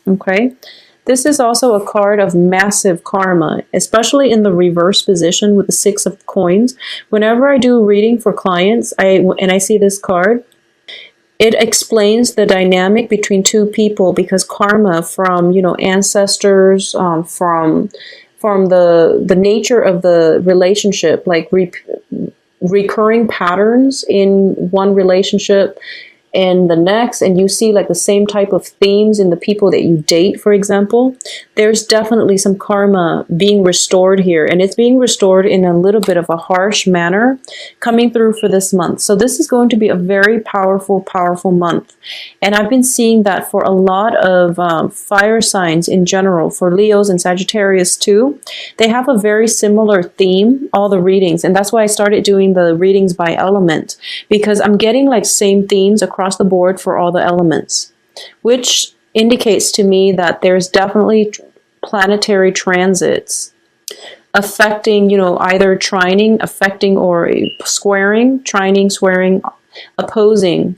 Okay. This is also a card of massive karma, especially in the reverse position with the Six of Coins. Whenever I do reading for clients, I see this card, it explains the dynamic between two people, because karma from, you know, ancestors, from the nature of the relationship, like recurring patterns in one relationship and the next, and you see like the same type of themes in the people that you date, for example, there's definitely some karma being restored here, and it's being restored in a little bit of a harsh manner coming through for this month. So this is going to be a very powerful, powerful month. And I've been seeing that for a lot of fire signs in general, for Leos and Sagittarius too. They have a very similar theme, all the readings, and that's why I started doing the readings by element, because I'm getting like same themes across the board for all the elements, which indicates to me that there's definitely planetary transits affecting, you know, either trining, affecting, or squaring, trining, squaring, opposing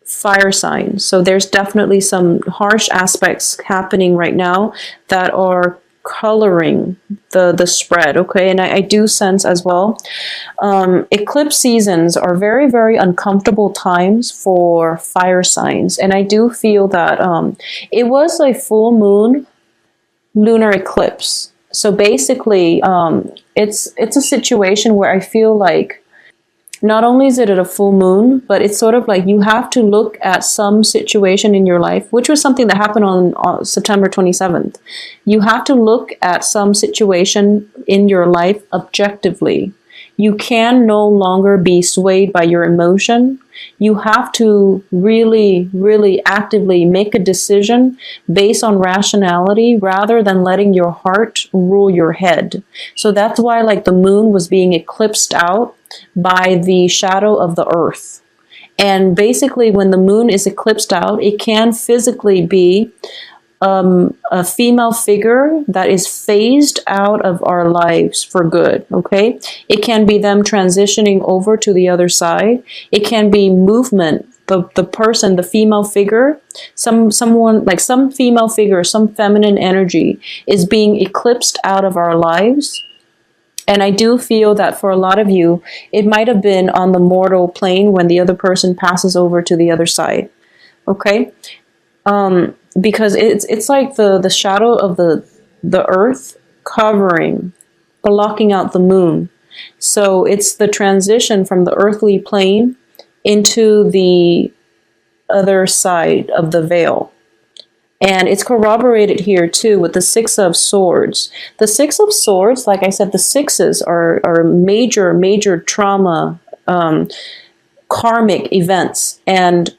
fire signs. So there's definitely some harsh aspects happening right now that are coloring the spread. Okay, and I do sense as well, eclipse seasons are very, very uncomfortable times for fire signs, and I do feel that it was a full moon lunar eclipse. So basically, it's a situation where I feel like not only is it at a full moon, but it's sort of like you have to look at some situation in your life, which was something that happened on September 27th. You have to look at some situation in your life objectively. You can no longer be swayed by your emotion. You have to really, really actively make a decision based on rationality rather than letting your heart rule your head. So that's why like the moon was being eclipsed out by the shadow of the earth. And basically when the moon is eclipsed out, it can physically be a female figure that is phased out of our lives for good. Okay, it can be them transitioning over to the other side. It can be movement. The person, the female figure, someone like some female figure, some feminine energy is being eclipsed out of our lives. And I do feel that for a lot of you, it might have been on the mortal plane when the other person passes over to the other side. Okay. Because it's like the shadow of the earth covering, blocking out the moon. So it's the transition from the earthly plane into the other side of the veil. And it's corroborated here too with the Six of Swords. The Six of Swords, like I said, the sixes are major, major trauma, karmic events. And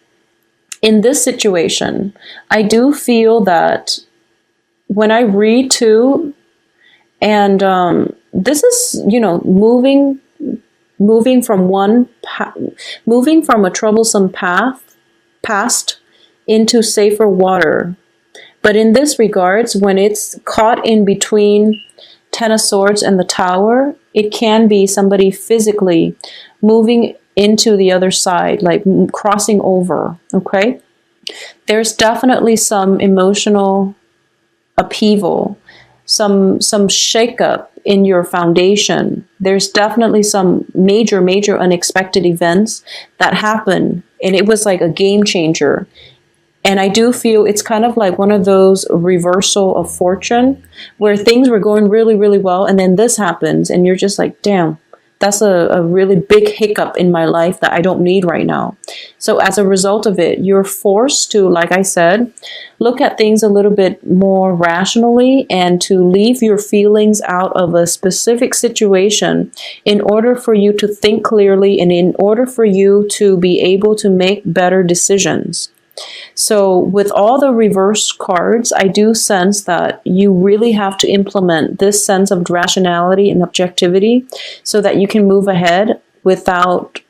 in this situation, I do feel that when I read too, and this is, you know, moving from moving from a troublesome past into safer water. But in this regards, when it's caught in between Ten of Swords and the Tower, it can be somebody physically moving into the other side, like crossing over. Okay, there's definitely some emotional upheaval, some shakeup in your foundation. There's definitely some major unexpected events that happen, and it was like a game changer. And I do feel it's kind of like one of those reversal of fortune where things were going really, really well, and then this happens and you're just like, damn, that's a really big hiccup in my life that I don't need right now. So as a result of it, you're forced to, like I said, look at things a little bit more rationally and to leave your feelings out of a specific situation in order for you to think clearly and in order for you to be able to make better decisions. So with all the reverse cards, I do sense that you really have to implement this sense of rationality and objectivity so that you can move ahead without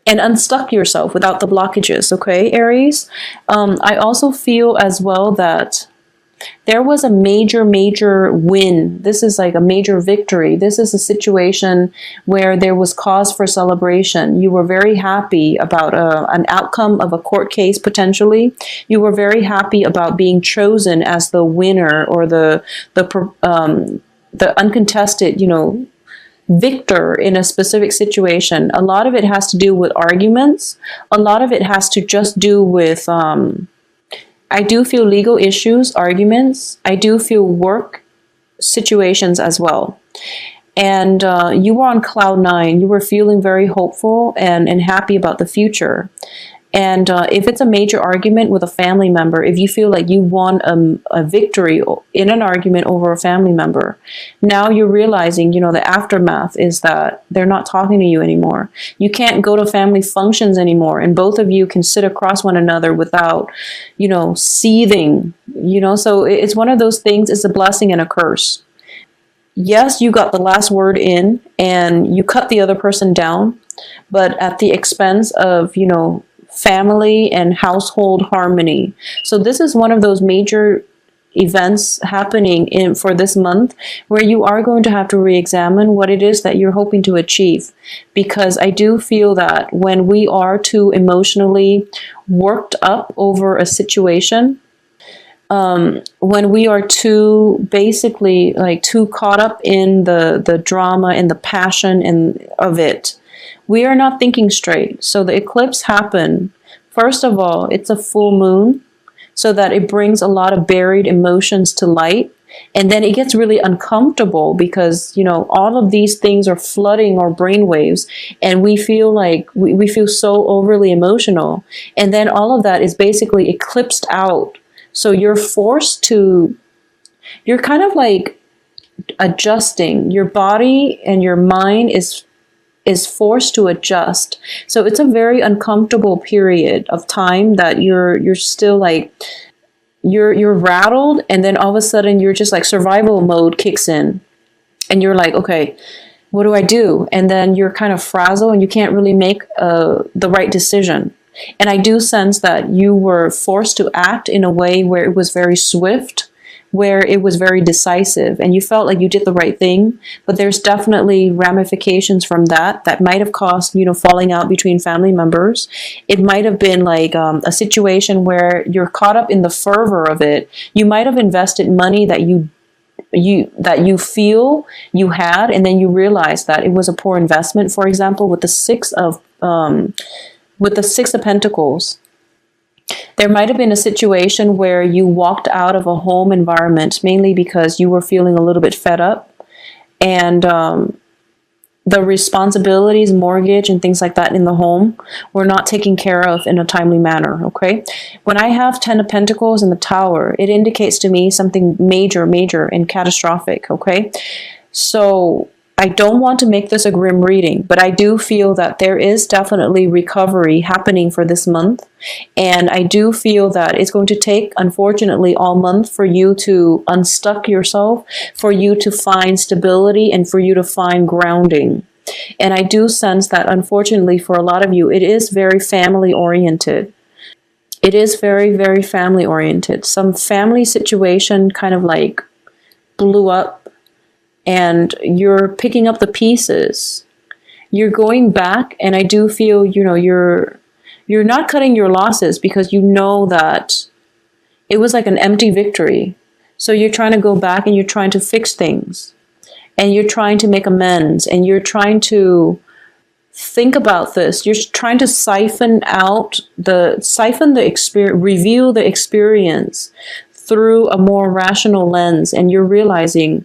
and unstuck yourself without the blockages. Okay, Aries? I also feel as well that There was a major win. This is like a major victory. This is a situation where there was cause for celebration. You were very happy about an outcome of a court case, potentially. You were very happy about being chosen as the winner, or the uncontested, victor in a specific situation. A lot of it has to do with arguments. A lot of it has to just do with, I do feel legal issues, arguments. I do feel work situations as well. And you were on cloud nine. You were feeling very hopeful and happy about the future. And if it's a major argument with a family member, if you feel like you won a victory in an argument over a family member, now you're realizing, the aftermath is that they're not talking to you anymore. You can't go to family functions anymore, and both of you can sit across one another without, seething, so it's one of those things. It's a blessing and a curse. Yes, you got the last word in and you cut the other person down, but at the expense of, family and household harmony. So this is one of those major events happening for this month where you are going to have to re-examine what it is that you're hoping to achieve. Because I do feel that when we are too emotionally worked up over a situation, when we are too too caught up in the drama and the passion of it, we are not thinking straight. So the eclipse happened. First of all, it's a full moon, so that it brings a lot of buried emotions to light. And then it gets really uncomfortable because, all of these things are flooding our brainwaves, and we feel like we feel so overly emotional. And then all of that is basically eclipsed out. So you're kind of like adjusting. Your body and your mind is forced to adjust. So it's a very uncomfortable period of time that you're still like, you're rattled, and then all of a sudden you're just like survival mode kicks in, and you're like, okay, what do I do? And then you're kind of frazzled and you can't really make the right decision. And I do sense that you were forced to act in a way where it was very swift, where it was very decisive, and you felt like you did the right thing, but there's definitely ramifications from that might have caused, falling out between family members. It might have been like a situation where you're caught up in the fervor of it. You might have invested money that you feel you had, and then you realize that it was a poor investment. For example, with the Six of Pentacles, there might have been a situation where you walked out of a home environment mainly because you were feeling a little bit fed up, and the responsibilities, mortgage, and things like that in the home were not taken care of in a timely manner, okay? When I have 10 of Pentacles in the Tower, it indicates to me something major, and catastrophic, okay? So I don't want to make this a grim reading, but I do feel that there is definitely recovery happening for this month. And I do feel that it's going to take, unfortunately, all month for you to unstuck yourself, for you to find stability, and for you to find grounding. And I do sense that, unfortunately, for a lot of you, it is very family oriented. It is very, very family oriented. Some family situation kind of like blew up, and you're picking up the pieces. You're going back, and I do feel, you're not cutting your losses, because you know that it was like an empty victory. So you're trying to go back and you're trying to fix things, and you're trying to make amends, and you're trying to think about this. You're trying to siphon the experience, review the experience through a more rational lens, and you're realizing,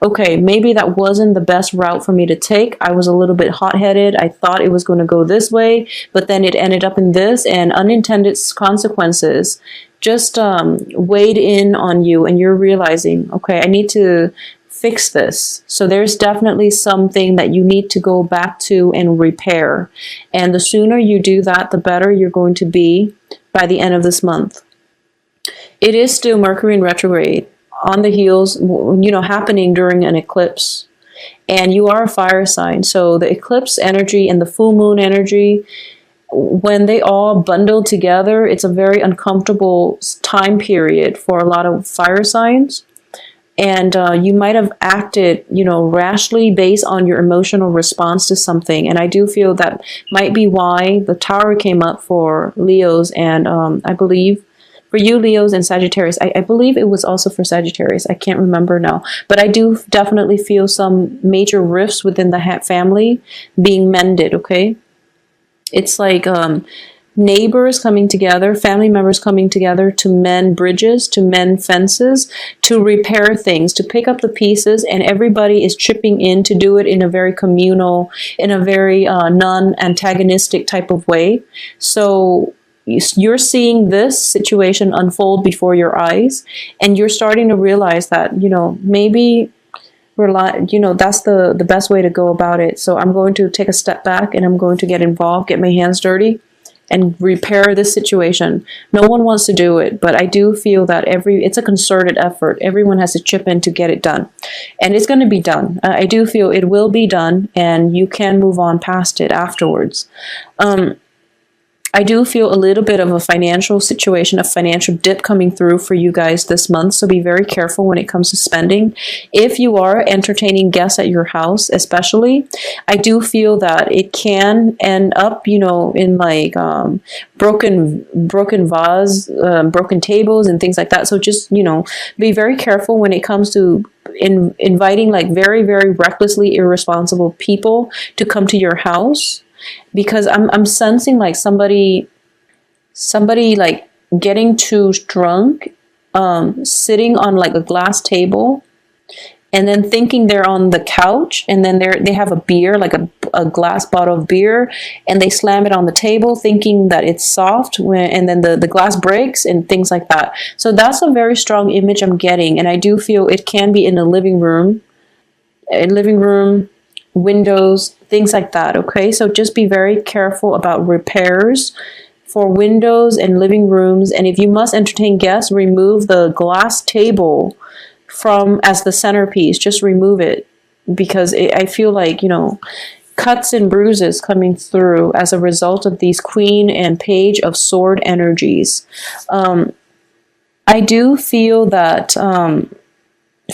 okay, maybe that wasn't the best route for me to take. I was a little bit hot-headed. I thought it was going to go this way, but then it ended up in this, and unintended consequences just weighed in on you, and you're realizing, okay, I need to fix this. So there's definitely something that you need to go back to and repair. And the sooner you do that, the better you're going to be by the end of this month. It is still Mercury in retrograde, on the heels, happening during an eclipse. And you are a fire sign. So the eclipse energy and the full moon energy when they all bundle together, it's a very uncomfortable time period for a lot of fire signs. And you might have acted, rashly based on your emotional response to something. And I do feel that might be why the Tower came up for Leos, and I believe for you, Leos and Sagittarius. I believe it was also for Sagittarius. I can't remember now. But I do definitely feel some major rifts within the family being mended, okay? It's like neighbors coming together, family members coming together to mend bridges, to mend fences, to repair things, to pick up the pieces, and everybody is chipping in to do it in a very communal, in a very non-antagonistic type of way. So you're seeing this situation unfold before your eyes, and you're starting to realize that, maybe that's the best way to go about it. So I'm going to take a step back and I'm going to get involved, get my hands dirty, and repair this situation. No one wants to do it, but I do feel that it's a concerted effort. Everyone has to chip in to get it done. And it's going to be done. I do feel it will be done, and you can move on past it afterwards. I do feel a little bit of a financial situation, a financial dip coming through for you guys this month. So be very careful when it comes to spending. If you are entertaining guests at your house, especially, I do feel that it can end up, in like broken vase, broken tables and things like that. So just, be very careful when it comes to inviting like very, very recklessly irresponsible people to come to your house. Because I'm sensing like somebody like getting too drunk, sitting on like a glass table, and then thinking they're on the couch, and then they have a beer, like a glass bottle of beer, and they slam it on the table, thinking that it's soft, and then the glass breaks and things like that. So that's a very strong image I'm getting, and I do feel it can be in a living room, windows, things like that, okay? So just be very careful about repairs for windows and living rooms. And if you must entertain guests, remove the glass table as the centerpiece. Just remove it, because I feel like, cuts and bruises coming through as a result of these Queen and Page of Sword energies. I do feel that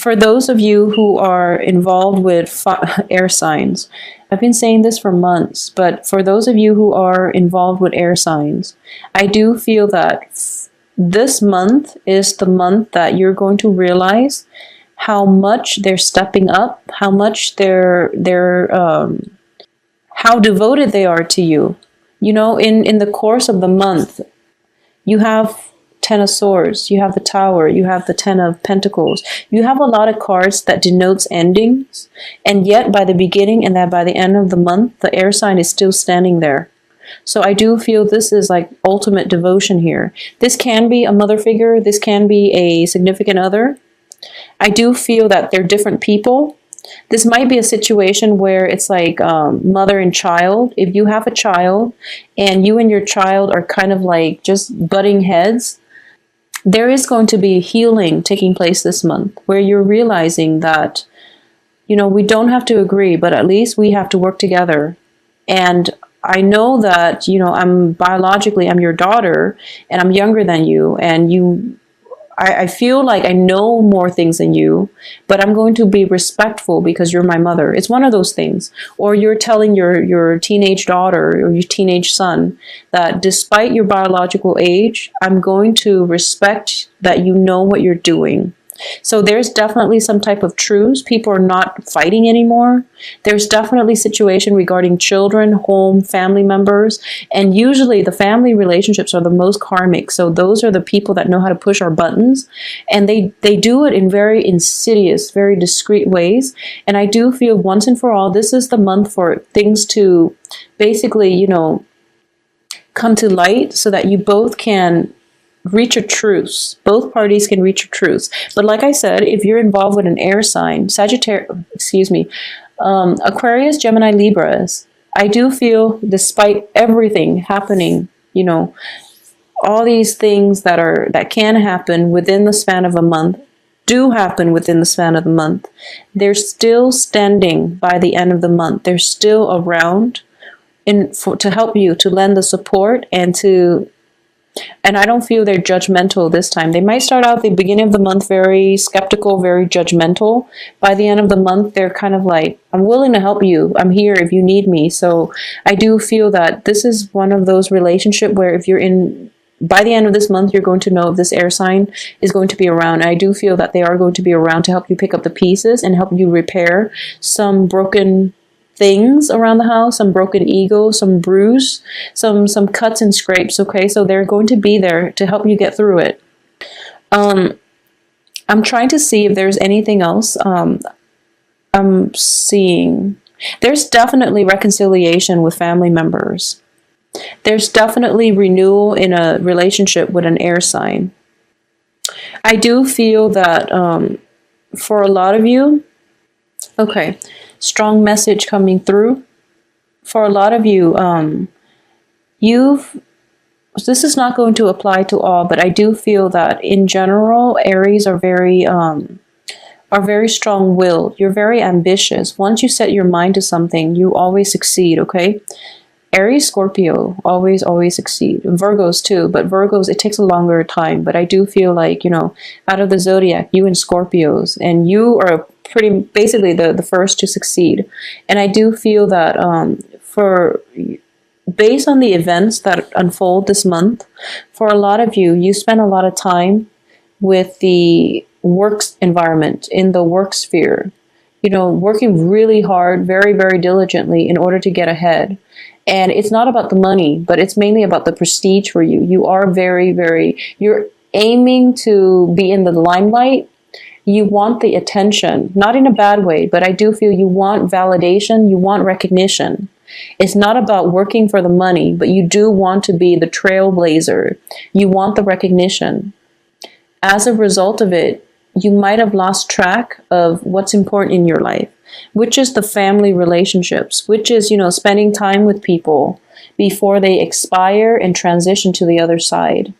for those of you who are involved with air signs, I've been saying this for months, but for those of you who are involved with air signs, I do feel that this month is the month that you're going to realize how much they're stepping up, how much how devoted they are to you. In the course of the month, you have Ten of Swords, you have the Tower, you have the Ten of Pentacles. You have a lot of cards that denotes endings, and yet by the beginning and by the end of the month, the air sign is still standing there. So I do feel this is like ultimate devotion here. This can be a mother figure, this can be a significant other. I do feel that they're different people. This might be a situation where it's like mother and child. If you have a child and you and your child are kind of like just butting heads, there is going to be healing taking place this month where you're realizing that, we don't have to agree, but at least we have to work together. And I know that, I'm your daughter, and I'm younger than you, and I feel like I know more things than you, but I'm going to be respectful because you're my mother. It's one of those things. Or you're telling your teenage daughter or your teenage son that despite your biological age, I'm going to respect that you know what you're doing. So there's definitely some type of truce. People are not fighting anymore. There's definitely situation regarding children, home, family members, and usually the family relationships are the most karmic. So those are the people that know how to push our buttons, and they do it in very insidious, very discreet ways. And I do feel once and for all, this is the month for things to basically, come to light so that you both can reach a truce. Both parties can reach a truce. But like I said, if you're involved with an air sign, Aquarius, Gemini, Libras, I do feel despite everything happening, all these things that can happen within the span of a month do happen within the span of the month. They're still standing by the end of the month. They're still around. to help you, to lend the support, and I don't feel they're judgmental this time. They might start out at the beginning of the month very skeptical, very judgmental. By the end of the month, they're kind of like, I'm willing to help you. I'm here if you need me. So I do feel that this is one of those relationships where if you're in, by the end of this month, you're going to know if this air sign is going to be around. And I do feel that they are going to be around to help you pick up the pieces and help you repair some broken things around the house, some broken ego, some bruise, some cuts and scrapes. Okay, so they're going to be there to help you get through it. I'm trying to see if there's anything else. I'm seeing there's definitely reconciliation with family members. There's definitely renewal in a relationship with an air sign. I do feel that for a lot of you, okay, strong message coming through. For a lot of you, this is not going to apply to all, but I do feel that in general, Aries are very strong-willed. You're very ambitious. Once you set your mind to something, you always succeed, okay? Aries, Scorpio, always succeed. And Virgos too, but Virgos, it takes a longer time. But I do feel like, out of the zodiac, you and Scorpios, and you are pretty basically the first to succeed. And I do feel that based on the events that unfold this month, for a lot of you, you spend a lot of time with the works environment, in the work sphere, working really hard, very, very diligently in order to get ahead. And it's not about the money, but it's mainly about the prestige for you. You are you're aiming to be in the limelight. You want the attention, not in a bad way, but I do feel you want validation, you want recognition. It's not about working for the money, but you do want to be the trailblazer. You want the recognition. As a result of it, you might have lost track of what's important in your life, which is the family relationships, which is, spending time with people before they expire and transition to the other side.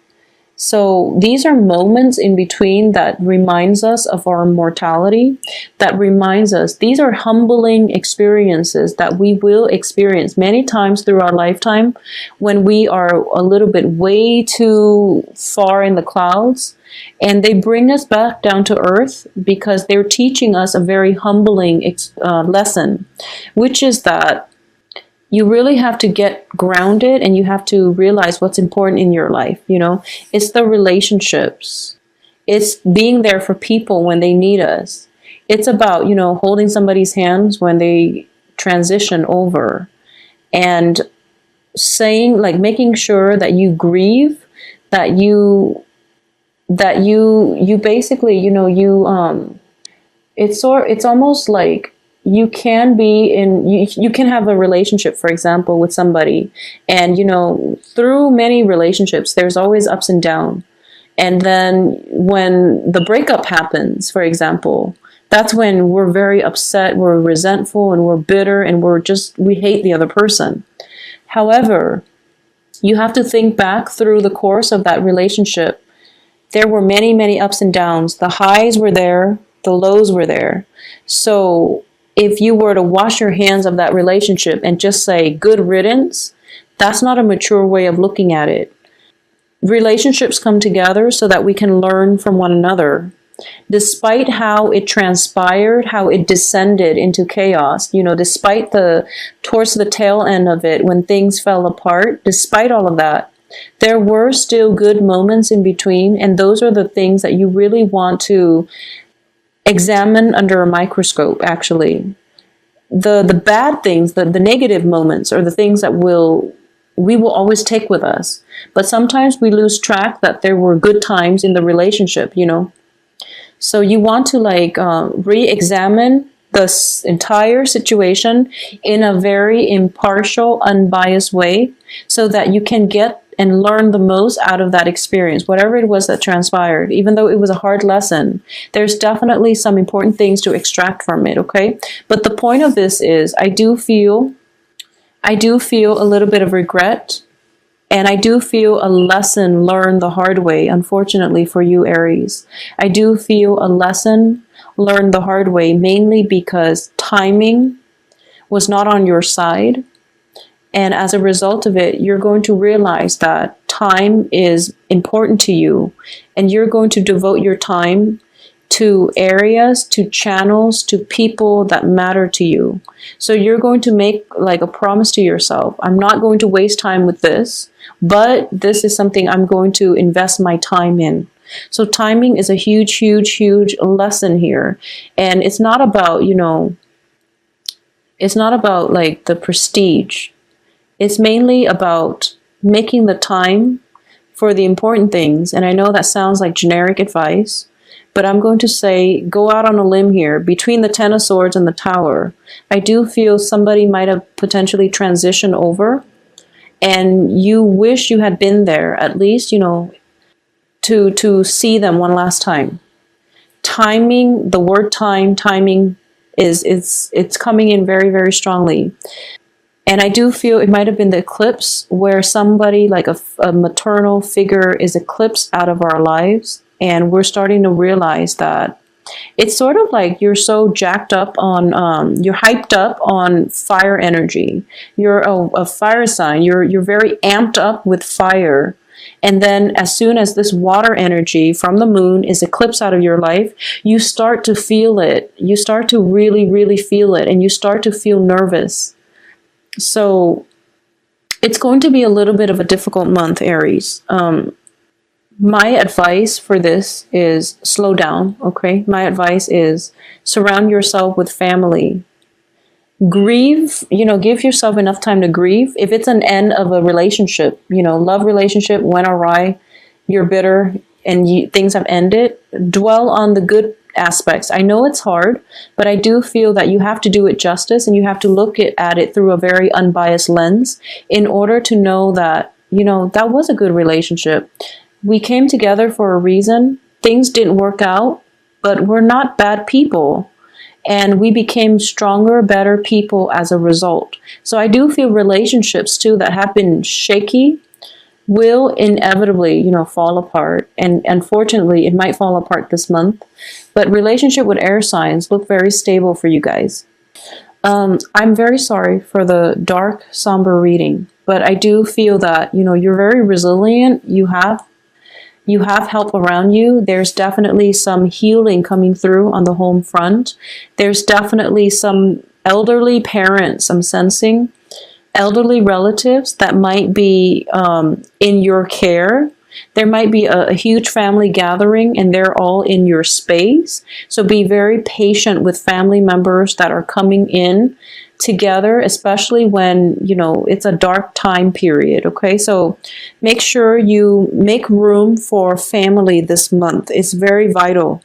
So these are moments in between that reminds us of our mortality, that reminds us, these are humbling experiences that we will experience many times through our lifetime when we are a little bit way too far in the clouds. And they bring us back down to earth because they're teaching us a very humbling lesson, which is that you really have to get grounded and you have to realize what's important in your life. It's the relationships. It's being there for people when they need us. It's about, holding somebody's hands when they transition over and saying, like, making sure that you grieve, that you basically, it's almost like you can be you can have a relationship, for example, with somebody, and through many relationships there's always ups and downs, and then when the breakup happens, for example, that's when we're very upset, we're resentful, and we're bitter, and we hate the other person. However, you have to think back through the course of that relationship. There were many, many ups and downs. The highs were there, the lows were there. So if you were to wash your hands of that relationship and just say good riddance, that's not a mature way of looking at it. Relationships come together so that we can learn from one another. Despite how it transpired, how it descended into chaos, despite towards the tail end of it, when things fell apart, despite all of that, there were still good moments in between, and those are the things that you really want to examine under a microscope, actually. The bad things, the negative moments, are the things that we will always take with us. But sometimes we lose track that there were good times in the relationship, So you want to re-examine this entire situation in a very impartial, unbiased way so that you can get and learn the most out of that experience, whatever it was that transpired. Even though it was a hard lesson, there's definitely some important things to extract from it, okay? But the point of this is I do feel a little bit of regret, and I do feel a lesson learned the hard way, unfortunately for you, Aries. I do feel a lesson learned the hard way, mainly because timing was not on your side. And as a result of it, you're going to realize that time is important to you, and you're going to devote your time to areas, to channels, to people that matter to you. So you're going to make like a promise to yourself. I'm not going to waste time with this, but this is something I'm going to invest my time in. So timing is a huge, huge, huge lesson here. And it's not about, it's not about like the prestige. It's mainly about making the time for the important things. And I know that sounds like generic advice, but I'm going to say, go out on a limb here. Between the Ten of Swords and the Tower, I do feel somebody might have potentially transitioned over, and you wish you had been there, at least, to see them one last time. Timing, the word timing it's coming in very, very strongly. And I do feel it might have been the eclipse where somebody like a maternal figure is eclipsed out of our lives. And we're starting to realize that it's sort of like you're so jacked up on, you're hyped up on fire energy. You're a fire sign. You're very amped up with fire. And then as soon as this water energy from the moon is eclipsed out of your life, you start to feel it. You start to really, really feel it. And you start to feel nervous. So it's going to be a little bit of a difficult month, Aries. My advice for this is slow down, okay? My advice is surround yourself with family. Grieve, give yourself enough time to grieve. If it's an end of a relationship, love relationship went awry, you're bitter, and things have ended, dwell on the good aspects. I know it's hard, but I do feel that you have to do it justice, and you have to look at it through a very unbiased lens in order to know that, that was a good relationship. We came together for a reason. Things didn't work out, but we're not bad people. And we became stronger, better people as a result. So I do feel relationships too that have been shaky will inevitably, fall apart. And unfortunately, it might fall apart this month. But relationship with air signs look very stable for you guys. I'm very sorry for the dark, somber reading. But I do feel that, you're very resilient. You have help around you. There's definitely some healing coming through on the home front. There's definitely some elderly parents, I'm sensing, elderly relatives that might be in your care. There might be a huge family gathering and they're all in your space. So be very patient with family members that are coming in together, especially when, it's a dark time period, okay? So make sure you make room for family this month. It's very vital.